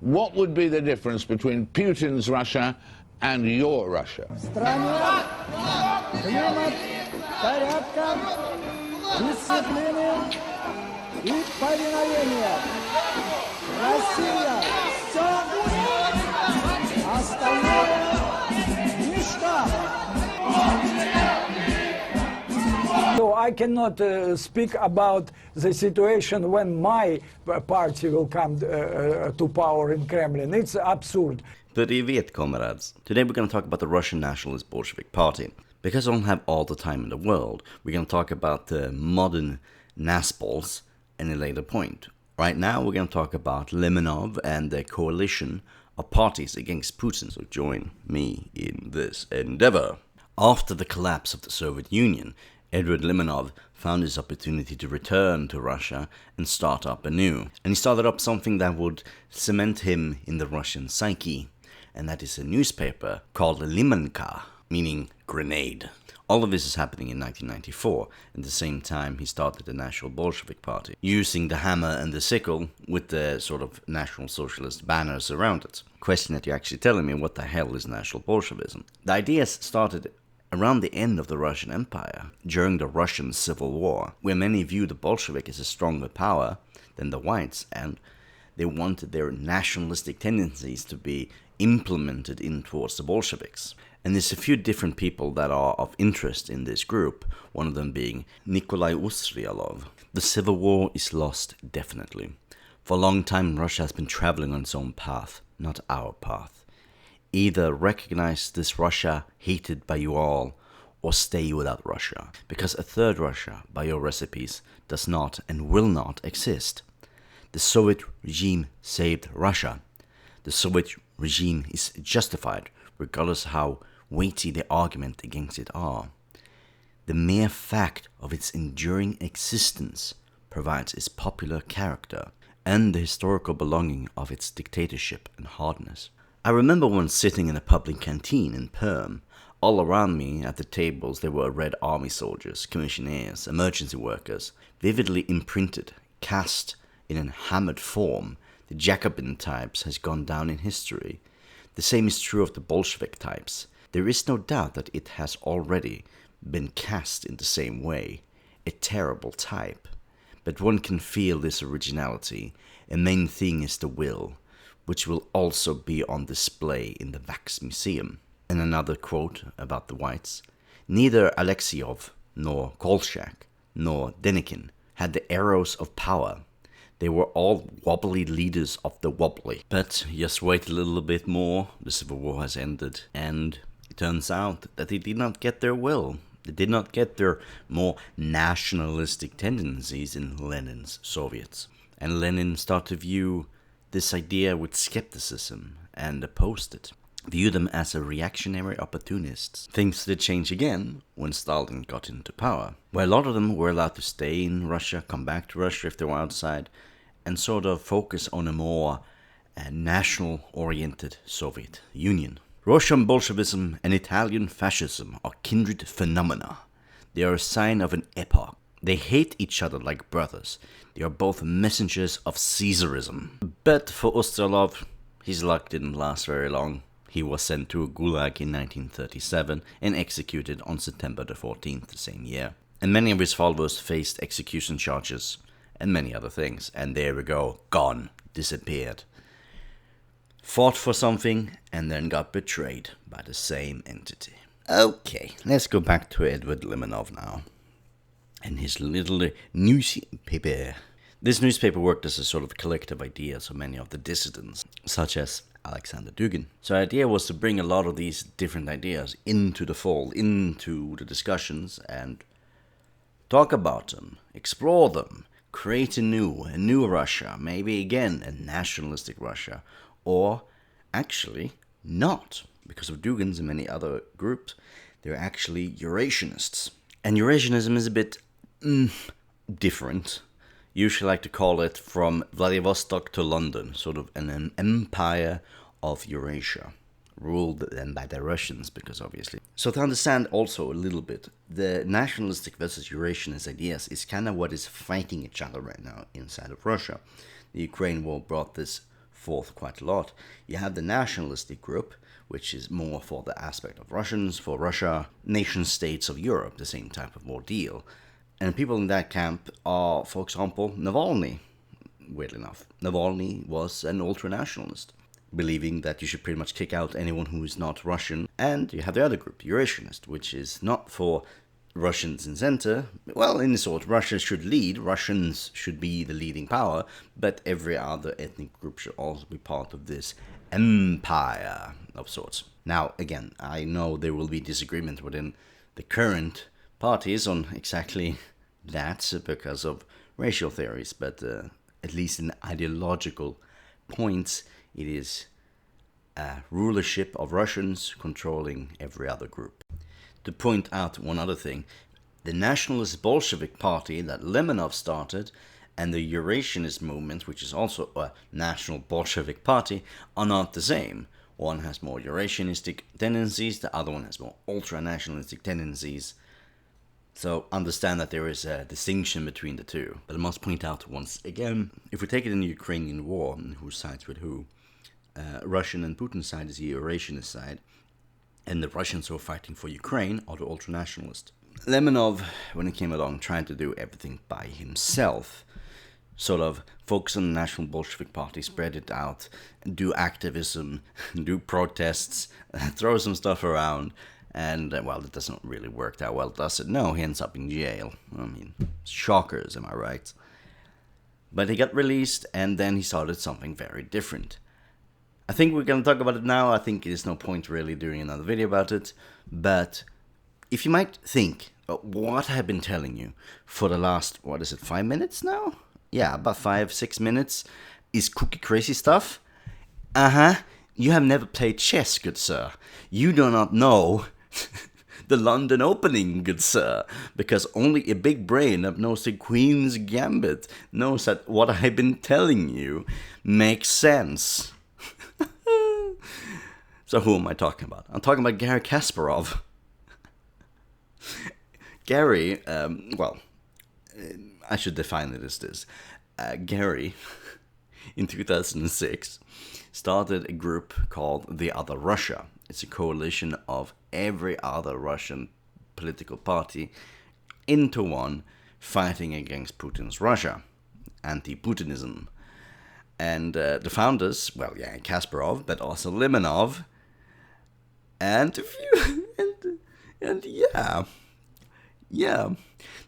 what would be the difference between Putin's Russia and your Russia? В стране климат порядка, дисциплины и повиновения. Россия все, остальное ничто. So I cannot speak about the situation when my party will come to power in Kremlin. It's absurd. But you vet, comrades, today we're going to talk about the Russian Nationalist Bolshevik Party. Because I don't have all the time in the world, we're going to talk about the modern Nazbols at a later point. Right now we're going to talk about Lemonov and the coalition of parties against Putin. So join me in this endeavor. After the collapse of the Soviet Union, Edward Lemonov found his opportunity to return to Russia and start up anew. And he started up something that would cement him in the Russian psyche. And that is a newspaper called Limanka, meaning grenade. All of this is happening in 1994. At the same time, he started the National Bolshevik Party, using the hammer and the sickle with the sort of National Socialist banners around it. Question that you're actually telling me, what the hell is National Bolshevism? The ideas started around the end of the Russian Empire, during the Russian Civil War, where many viewed the Bolshevik as a stronger power than the whites, and they wanted their nationalistic tendencies to be implemented in towards the Bolsheviks. And there's a few different people that are of interest in this group, one of them being Nikolai Ustryalov. The Civil War is lost, definitely. For a long time, Russia has been traveling on its own path, not our path. Either recognize this Russia hated by you all, or stay without Russia, because a third Russia, by your recipes, does not and will not exist. The Soviet regime saved Russia. The Soviet regime is justified, regardless how weighty the argument against it are. The mere fact of its enduring existence provides its popular character and the historical belonging of its dictatorship and hardness. I remember once sitting in a public canteen in Perm. All around me at the tables there were Red Army soldiers, commissionaires, emergency workers, vividly imprinted, cast in a hammered form. The Jacobin types has gone down in history. The same is true of the Bolshevik types. There is no doubt that it has already been cast in the same way. A terrible type. But one can feel this originality. A main thing is the will, which will also be on display in the Wax Museum. And another quote about the whites. Neither Alexeyov, nor Kolchak, nor Denikin had the arrows of power. They were all wobbly leaders of the wobbly. But just wait a little bit more, the Civil War has ended, and it turns out that they did not get their will. They did not get their more nationalistic tendencies in Lenin's Soviets. And Lenin started to view this idea with skepticism and opposed it. View them as a reactionary opportunists. Things did change again when Stalin got into power, where a lot of them were allowed to stay in Russia, come back to Russia if they were outside, and sort of focus on a more national-oriented Soviet Union. Russian Bolshevism and Italian fascism are kindred phenomena. They are a sign of an epoch. They hate each other like brothers. They are both messengers of Caesarism. But for Ustryalov, his luck didn't last very long. He was sent to a gulag in 1937 and executed on September the 14th the same year. And many of his followers faced execution charges and many other things. And there we go, gone, disappeared. Fought for something and then got betrayed by the same entity. Okay, let's go back to Edward Lemonov now and his little newspaper. This newspaper worked as a sort of collective idea of many of the dissidents, such as Alexander Dugin. So the idea was to bring a lot of these different ideas into the fold, into the discussions, and talk about them, explore them, create a new Russia, maybe again a nationalistic Russia, or actually not, because of Dugin's and many other groups, they're actually Eurasianists. And Eurasianism is a bit different. Usually like to call it from Vladivostok to London, sort of an empire of Eurasia, ruled then by the Russians, because obviously. So to understand also a little bit, the nationalistic versus Eurasianist ideas is kind of what is fighting each other right now inside of Russia. The Ukraine war brought this forth quite a lot. You have the nationalistic group, which is more for the aspect of Russians, for Russia, nation states of Europe, the same type of ordeal. And people in that camp are, for example, Navalny. Weirdly enough, Navalny was an ultra-nationalist, believing that you should pretty much kick out anyone who is not Russian. And you have the other group, the Eurasianist, which is not for Russians in center. Well, in sort, Russia should lead, Russians should be the leading power, but every other ethnic group should also be part of this empire of sorts. Now, again, I know there will be disagreement within the current parties on exactly that because of racial theories, but at least in ideological points, it is a rulership of Russians controlling every other group. To point out one other thing, the nationalist Bolshevik party that Lemonov started and the Eurasianist movement, which is also a national Bolshevik party, are not the same. One has more Eurasianistic tendencies, the other one has more ultra-nationalistic tendencies. So understand that there is a distinction between the two. But I must point out once again, if we take it in the Ukrainian war, and who sides with who, Russian and Putin's side is the Eurasianist side, and the Russians who are fighting for Ukraine are the ultra-nationalist. Lemonov, when he came along, tried to do everything by himself. Sort of focus on the National Bolshevik Party, spread it out, do activism, do protests, throw some stuff around, and, well, it doesn't really work that well, does it? No, he ends up in jail. I mean, shockers, am I right? But he got released, and then he started something very different. I think we're going to talk about it now. I think there's no point really doing another video about it. But if you might think, what I've been telling you for the last, 5 minutes now? Yeah, about 5-6 minutes is cookie crazy stuff. You have never played chess, good sir. You do not know the London Opening, good sir. Because only a big brain that knows the Queen's Gambit knows that what I've been telling you makes sense. So who am I talking about? I'm talking about Garry Kasparov. Gary, I should define it as this. Gary, in 2006, started a group called The Other Russia. It's a coalition of every other Russian political party into one, fighting against Putin's Russia, anti-Putinism. And the founders, Kasparov, but also Lemonov, and a few, and yeah.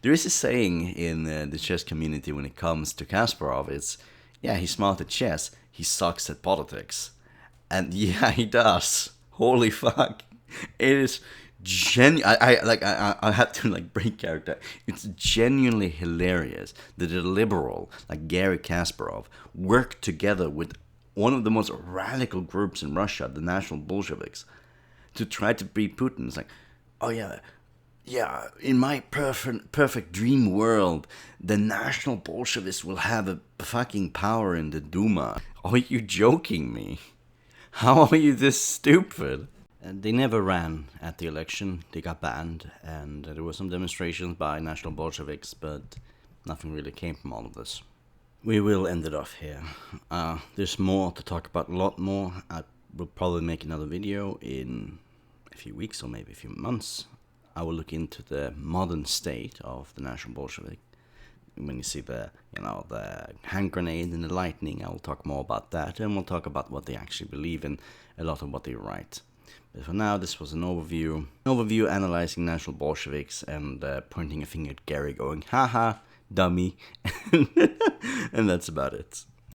There is a saying in the chess community when it comes to Kasparov, it's, he's smart at chess, he sucks at politics. And yeah, he does. Holy fuck. It is I had to break character. It's genuinely hilarious that a liberal like Garry Kasparov worked together with one of the most radical groups in Russia, the National Bolsheviks, to try to beat Putin. It's like, oh yeah, in my perfect dream world, the National Bolsheviks will have a fucking power in the Duma. Are you joking me? How are you this stupid? And they never ran at the election. They got banned, and there were some demonstrations by National Bolsheviks, but nothing really came from all of this. We will end it off here. There's more to talk about, a lot more. I will probably make another video in a few weeks or maybe a few months. I will look into the modern state of the National Bolshevik. When you see the hand grenade and the lightning, I will talk more about that, and we'll talk about what they actually believe in, a lot of what they write. But for now, this was an overview analyzing National Bolsheviks and pointing a finger at Gary going, haha, dummy, and that's about it.